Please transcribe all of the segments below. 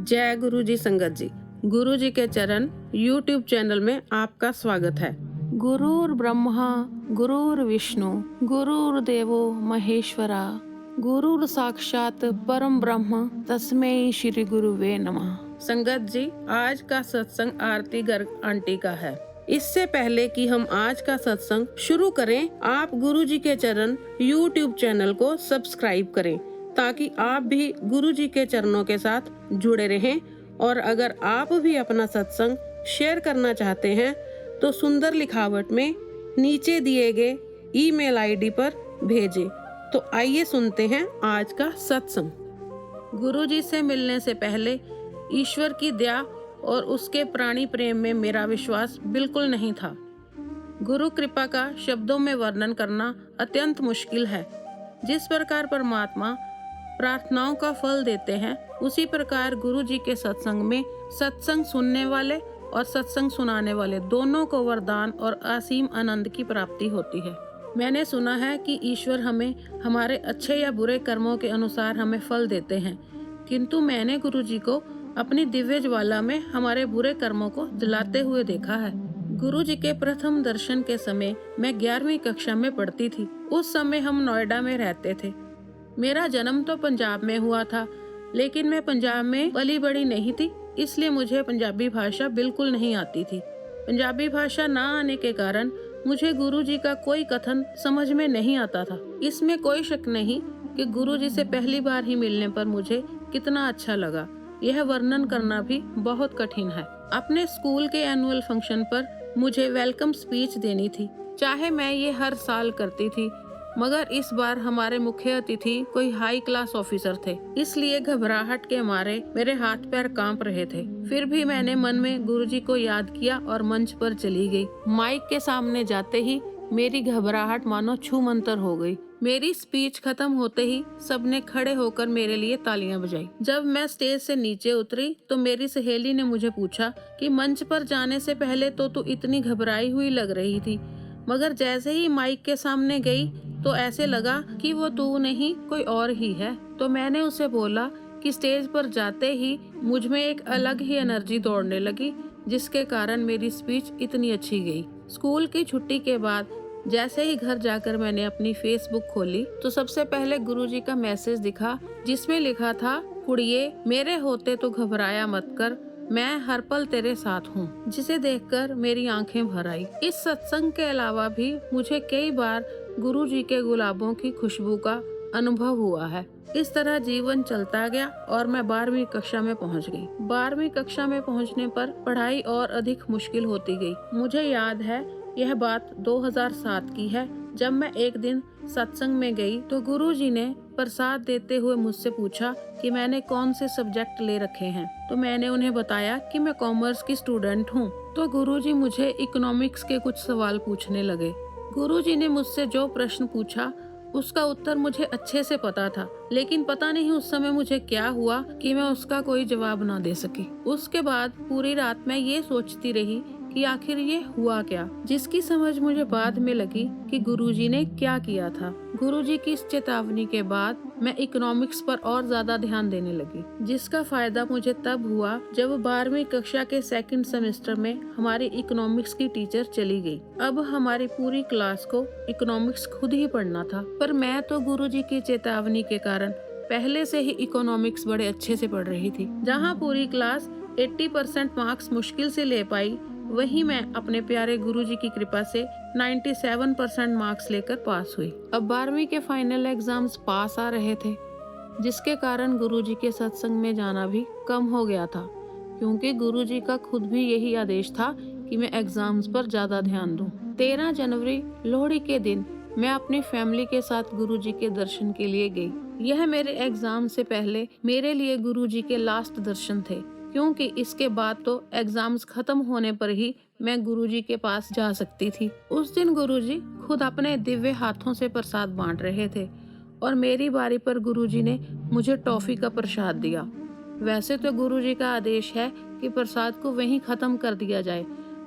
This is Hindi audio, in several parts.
जय गुरु जी संगत जी। गुरु जी के चरण YouTube चैनल में आपका स्वागत है। गुरुर् ब्रह्मा गुरुर्विष्णु गुरुर्देवो महेश्वरा गुरुर् साक्षात परम ब्रह्म तस्मै श्री गुरुवे नमः। संगत जी, आज का सत्संग आरती गर्ग आंटी का है। इससे पहले कि हम आज का सत्संग शुरू करें, आप गुरु जी के चरण YouTube चैनल को सब्सक्राइब करें ताकि आप भी गुरु जी के चरणों के साथ जुड़े रहें। और अगर आप भी अपना सत्संग शेयर करना चाहते हैं तो सुंदर लिखावट में नीचे दिए गए ईमेल आईडी पर भेजें। तो आइए सुनते हैं आज का सत्संग। गुरु जी से मिलने से पहले ईश्वर की दया और उसके प्राणी प्रेम में मेरा विश्वास बिल्कुल नहीं था। गुरु कृपा का शब्दों में वर्णन करना अत्यंत मुश्किल है। जिस प्रकार परमात्मा प्रार्थनाओं का फल देते हैं, उसी प्रकार गुरु जी के सत्संग में सत्संग सुनने वाले और सत्संग सुनाने वाले दोनों को वरदान और असीम आनंद की प्राप्ति होती है। मैंने सुना है कि ईश्वर हमें हमारे अच्छे या बुरे कर्मों के अनुसार हमें फल देते हैं, किंतु मैंने गुरु जी को अपनी दिव्य ज्वाला में हमारे बुरे कर्मों को जलाते हुए देखा है। गुरु जी के प्रथम दर्शन के समय मैं 11वीं कक्षा में पढ़ती थी। उस समय हम नोएडा में रहते थे। मेरा जन्म तो पंजाब में हुआ था, लेकिन मैं पंजाब में पली बड़ी नहीं थी, इसलिए मुझे पंजाबी भाषा बिल्कुल नहीं आती थी। पंजाबी भाषा ना आने के कारण मुझे गुरु जी का कोई कथन समझ में नहीं आता था। इसमें कोई शक नहीं कि गुरु जी से पहली बार ही मिलने पर मुझे कितना अच्छा लगा, यह वर्णन करना भी बहुत कठिन है। अपने स्कूल के एनुअल फंक्शन पर मुझे वेलकम स्पीच देनी थी। चाहे मैं ये हर साल करती थी, मगर इस बार हमारे मुख्य अतिथि कोई हाई क्लास ऑफिसर थे, इसलिए घबराहट के मारे मेरे हाथ पैर कांप रहे थे। फिर भी मैंने मन में गुरुजी को याद किया और मंच पर चली गई। माइक के सामने जाते ही मेरी घबराहट मानो छूमंतर हो गई। मेरी स्पीच खत्म होते ही सबने खड़े होकर मेरे लिए तालियां बजाई। जब मैं स्टेज से नीचे उतरी तो मेरी सहेली ने मुझे पूछा कि मंच पर जाने से पहले तो तू इतनी घबराई हुई लग रही थी, मगर जैसे ही माइक के सामने गई तो ऐसे लगा कि वो तू नहीं कोई और ही है। तो मैंने उसे बोला कि स्टेज पर जाते ही मुझ में एक अलग ही एनर्जी दौड़ने लगी, जिसके कारण मेरी स्पीच इतनी अच्छी गई। स्कूल की छुट्टी के बाद जैसे ही घर जाकर मैंने अपनी फेसबुक खोली तो सबसे पहले गुरुजी का मैसेज दिखा, जिसमें लिखा था, कुड़िए मेरे होते तो घबराया मत कर, मैं हर पल तेरे साथ हूँ। जिसे देखकर मेरी आंखें भर आई। इस सत्संग के अलावा भी मुझे कई बार गुरु जी के गुलाबों की खुशबू का अनुभव हुआ है। इस तरह जीवन चलता गया और मैं 12वीं कक्षा में पहुंच गई। 12वीं कक्षा में पहुंचने पर पढ़ाई और अधिक मुश्किल होती गई। मुझे याद है यह बात 2007 की है, जब मैं एक दिन सत्संग में गई तो गुरु जी ने प्रसाद देते हुए मुझसे पूछा कि मैंने कौन से सब्जेक्ट ले रखे हैं। तो मैंने उन्हें बताया कि मैं कॉमर्स की स्टूडेंट हूँ। तो गुरु जी मुझे इकोनॉमिक्स के कुछ सवाल पूछने लगे। गुरु जी ने मुझसे जो प्रश्न पूछा उसका उत्तर मुझे अच्छे से पता था, लेकिन पता नहीं उस समय मुझे क्या हुआ कि मैं उसका कोई जवाब ना दे सकी। उसके बाद पूरी रात मैं ये सोचती रही कि आखिर ये हुआ क्या, जिसकी समझ मुझे बाद में लगी कि गुरुजी ने क्या किया था। गुरुजी की इस चेतावनी के बाद मैं इकोनॉमिक्स पर और ज्यादा ध्यान देने लगी, जिसका फायदा मुझे तब हुआ जब 12वीं कक्षा के सेकंड सेमेस्टर में हमारी इकोनॉमिक्स की टीचर चली गई। अब हमारी पूरी क्लास को इकोनॉमिक्स खुद ही पढ़ना था, पर मैं तो गुरुजी की चेतावनी के कारण पहले से ही इकोनॉमिक्स बड़े अच्छे से पढ़ रही थी। जहाँ पूरी क्लास 80% मार्क्स मुश्किल से ले पाई, वहीं मैं अपने प्यारे गुरुजी की कृपा से 97% मार्क्स लेकर पास हुई। अब 12वीं के फाइनल एग्जाम्स पास आ रहे थे, जिसके कारण गुरुजी के सत्संग में जाना भी कम हो गया था, क्योंकि गुरुजी का खुद भी यही आदेश था कि मैं एग्जाम्स पर ज्यादा ध्यान दूं। 13 जनवरी लोहड़ी के दिन मैं अपनी फैमिली के साथ गुरुजी के दर्शन के लिए गई। यह मेरे एग्जाम से पहले मेरे लिए गुरुजी के लास्ट दर्शन थे, क्योंकि इसके बाद तो एग्जाम्स खत्म होने पर ही मैं गुरुजी के पास जा सकती थी। उस दिन गुरुजी खुद अपने दिव्य हाथों से प्रसाद बांट रहे थे और मेरी बारी पर गुरुजी ने मुझे टॉफी का प्रसाद दिया। वैसे तो गुरुजी का आदेश है कि प्रसाद को वहीं खत्म कर दिया जाए,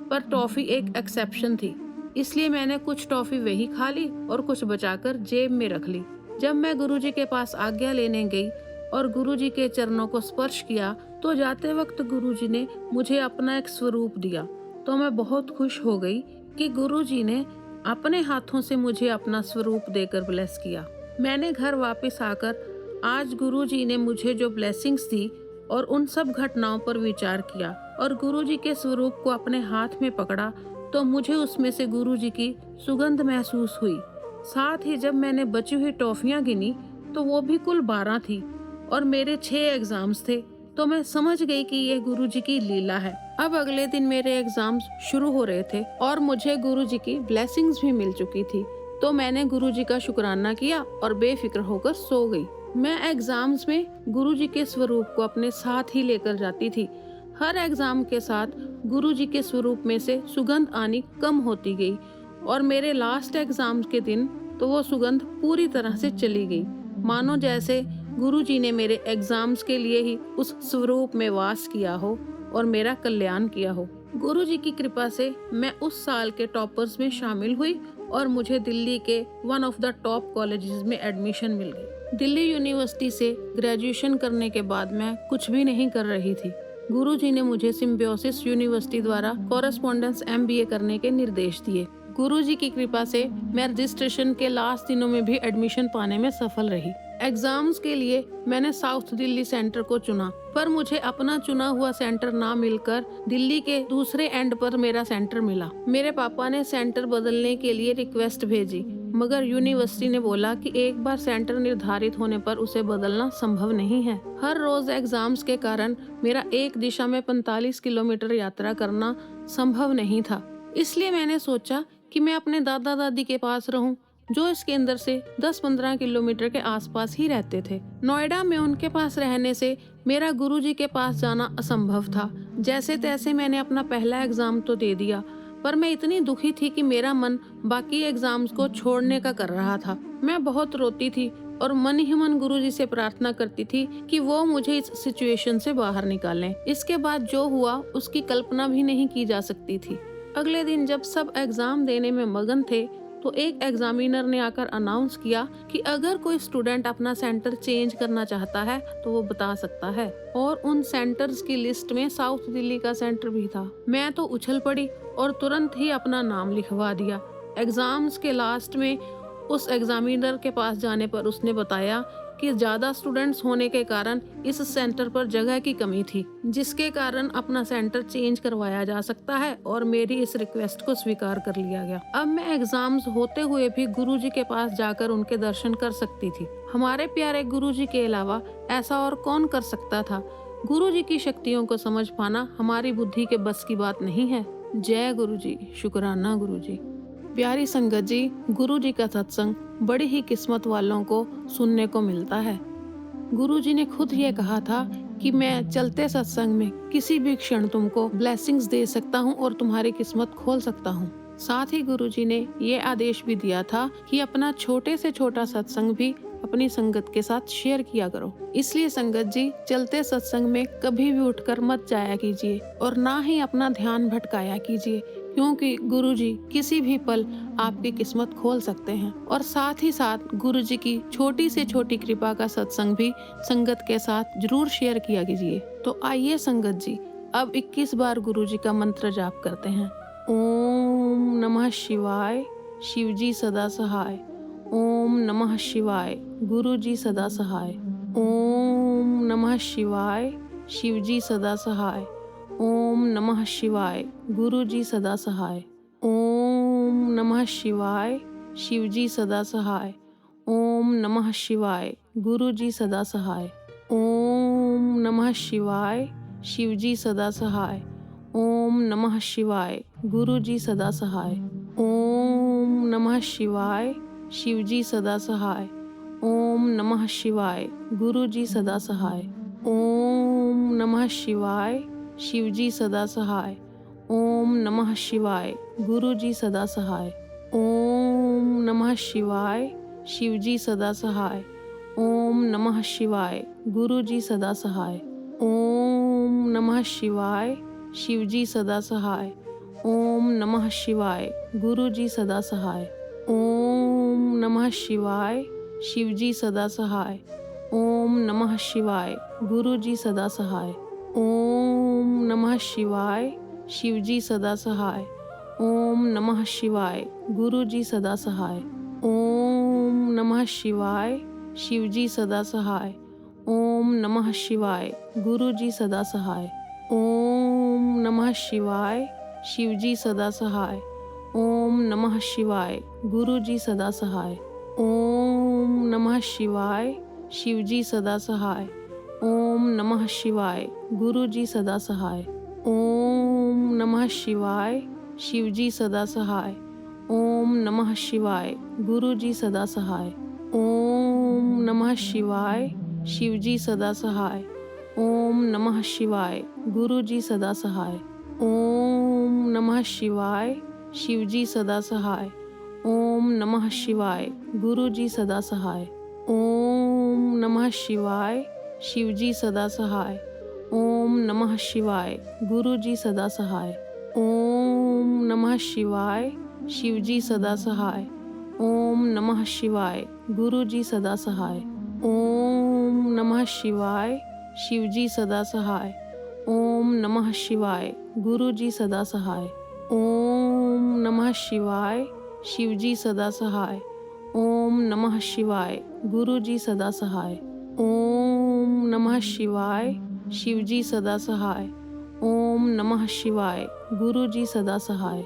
पर टॉफी एक एक्सेप्शन थी, इसलिए मैंने कुछ टॉफी वहीं खा ली और कुछ बचाकर जेब में रख ली। जब मैं गुरुजी के पास आज्ञा लेने गई और गुरुजी के चरणों को स्पर्श किया तो जाते वक्त गुरुजी ने मुझे अपना एक स्वरूप दिया। तो मैं बहुत खुश हो गई कि गुरुजी ने अपने हाथों से मुझे अपना स्वरूप देकर ब्लेस किया। मैंने घर वापस आकर आज गुरुजी ने मुझे जो ब्लेसिंग्स दी और उन सब घटनाओं पर विचार किया और गुरुजी के स्वरूप को अपने हाथ में पकड़ा तो मुझे उसमें से गुरुजी की सुगंध महसूस हुई। साथ ही जब मैंने बची हुई टॉफियां गिनी तो वो भी कुल 12 थी और मेरे 6 एग्जाम्स थे। तो मैं समझ गई कि ये गुरुजी की लीला है। अब अगले दिन मेरे एग्जाम्स शुरू हो रहे थे और मुझे गुरुजी की ब्लेसिंग्स भी मिल चुकी थी। तो मैंने गुरुजी का शुक्राना किया और बेफिक्र होकर सो गई। मैं एग्जाम्स में गुरुजी के स्वरूप को अपने साथ ही लेकर जाती थी। हर एग्जाम के साथ गुरुजी के स्वरूप में से सुगंध आनी कम होती गई और मेरे लास्ट एग्जाम के दिन तो वो सुगंध पूरी तरह से चली गई, मानो जैसे गुरुजी ने मेरे एग्जाम्स के लिए ही उस स्वरूप में वास किया हो और मेरा कल्याण किया हो। गुरुजी की कृपा से मैं उस साल के टॉपर्स में शामिल हुई और मुझे दिल्ली के one of the top colleges में एडमिशन मिल गई। दिल्ली यूनिवर्सिटी से ग्रेजुएशन करने के बाद मैं कुछ भी नहीं कर रही थी। गुरुजी ने मुझे सिम्बायोसिस यूनिवर्सिटी द्वारा कॉरेस्पॉन्डेंस MBA करने के निर्देश दिए। गुरुजी की कृपा से मैं रजिस्ट्रेशन के लास्ट दिनों में भी एडमिशन पाने में सफल रही। एग्जाम्स के लिए मैंने साउथ दिल्ली सेंटर को चुना, पर मुझे अपना चुना हुआ सेंटर ना मिलकर दिल्ली के दूसरे एंड पर मेरा सेंटर मिला। मेरे पापा ने सेंटर बदलने के लिए रिक्वेस्ट भेजी, मगर यूनिवर्सिटी ने बोला कि एक बार सेंटर निर्धारित होने पर उसे बदलना संभव नहीं है। हर रोज एग्जाम्स के कारण मेरा एक दिशा में 45 किलोमीटर यात्रा करना संभव नहीं था। इसलिए मैंने सोचा कि मैं अपने दादा दादी के पास रहूं, जो इसके अंदर से 10-15 किलोमीटर के आसपास ही रहते थे। नोएडा में उनके पास रहने से मेरा गुरुजी के पास जाना असंभव था। जैसे तैसे मैंने अपना पहला एग्जाम तो दे दिया, पर मैं इतनी दुखी थी कि मेरा मन बाकी एग्जाम्स को छोड़ने का कर रहा था। मैं बहुत रोती थी और मन ही मन गुरुजी से प्रार्थना करती थी कि वो मुझे इस सिचुएशन से बाहर निकालें। इसके बाद जो हुआ उसकी कल्पना भी नहीं की जा सकती थी। अगले दिन जब सब एग्जाम देने में मगन थे तो एक एग्जामिनर ने आकर अनाउंस किया कि अगर कोई स्टूडेंट अपना सेंटर चेंज करना चाहता है तो वो बता सकता है, और उन सेंटर्स की लिस्ट में साउथ दिल्ली का सेंटर भी था। मैं तो उछल पड़ी और तुरंत ही अपना नाम लिखवा दिया। एग्जाम्स के लास्ट में उस एग्जामिनर के पास जाने पर उसने बताया कि ज्यादा स्टूडेंट्स होने के कारण इस सेंटर पर जगह की कमी थी, जिसके कारण अपना सेंटर चेंज करवाया जा सकता है, और मेरी इस रिक्वेस्ट को स्वीकार कर लिया गया। अब मैं एग्जाम्स होते हुए भी गुरुजी के पास जाकर उनके दर्शन कर सकती थी। हमारे प्यारे गुरुजी के अलावा ऐसा और कौन कर सकता था। गुरुजी की शक्तियों को समझ पाना हमारी बुद्धि के बस की बात नहीं है। जय गुरुजी, शुक्राना गुरुजी। प्यारी संगत जी, गुरुजी का सत्संग बड़ी ही किस्मत वालों को सुनने को मिलता है। गुरुजी ने खुद ये कहा था कि मैं चलते सत्संग में किसी भी क्षण तुमको ब्लेसिंग्स दे सकता हूँ और तुम्हारी किस्मत खोल सकता हूँ। साथ ही गुरुजी ने ये आदेश भी दिया था कि अपना छोटे से छोटा सत्संग भी अपनी संगत के साथ शेयर किया करो। इसलिए संगत जी, चलते सत्संग में कभी भी उठकर मत जाया कीजिए और ना ही अपना ध्यान भटकाया कीजिए, क्योंकि गुरुजी किसी भी पल आपकी किस्मत खोल सकते हैं। और साथ ही साथ गुरुजी की छोटी से छोटी कृपा का सत्संग भी संगत के साथ जरूर शेयर किया कीजिए। तो आइए संगत जी, अब 21 बार गुरुजी का मंत्र जाप करते हैं। ओम नमः शिवाय, शिवजी सदा सहाय। ओम नमः शिवाय, गुरुजी सदा सहाय। ओम नमः शिवाय, शिवजी सदा सहाय। ओम नमः शिवाय, गुरुजी सदा सहाय। ओम नमः शिवाय, शिवजी सदा सहाय। ओम नमः शिवाय, गुरुजी सदा सहाय। ओम नमः शिवाय, शिवजी सदा सहाय। ओम नमः शिवाय, गुरुजी सदा सहाय। ओम नमः शिवाय, शिवजी सदा सहाय। ओम नमः शिवाय, गुरुजी सदा सहाय। ओम नमः शिवाय, शिवजी सदा सहाय। ओम नमः शिवाय, गुरुजी सदा सहाय। ओम नमः शिवाय, शिवजी सदा सहाय। ओम नमः शिवाय, गुरुजी सदा सहाय। ओम नमः शिवाय, शिवजी सदा सहाय। ओम नमः शिवाय, गुरुजी सदा सहाय। ओम नमः शिवाय, शिवजी सदा सहाय। ओम नमः शिवाय गुरु जी सदा सहाय। ओम नमः शिवाय शिव जी सदा सहाय। ओम नमः शिवाय गुरु जी सदा सहाय। ओम नमः शिवाय शिव जी सदा सहाय। ओम नमः शिवाय गुरु जी सदा सहाय। ओम नमः शिवाय शिव जी सदा सहाय। ओम नमः शिवाय गुरु जी सदा सहाय। ओम नमः शिवाय शिव जी सदा सहाय। ओम नमः शिवाय गुरु जी सदा सहाय। ओम नमः शिवाय शिव जी सदा सहाय। ओम नमः शिवाय गुरु जी सदा सहाय। ओम नमः शिवाय शिव जी सदा सहाय। ओम नमः शिवाय गुरु जी सदा सहाय। ओम नमः शिवाय शिव जी सदा सहाय। ओम नमः शिवाय गुरु जी सदा सहाय। ओम नमः शिवाय शिव जी सदा सहाय। ओम नमः शिवाय गुरु जी सदा सहाय। ओम नमः शिवाय शिव जी सदा सहाय। ओम नमः शिवाय गुरु जी सदा सहाय। ओम नमः शिवाय शिव जी सदा सहाय। ओम नमः शिवाय गुरु जी सदा सहाय। ओम नमः शिवाय शिव जी सदा सहाय। ओम नमः शिवाय गुरु जी सदा सहाय। ओम नमः शिवाय शिव जी सदा सहाय। ओम नमः शिवाय गुरु जी सदा सहाय।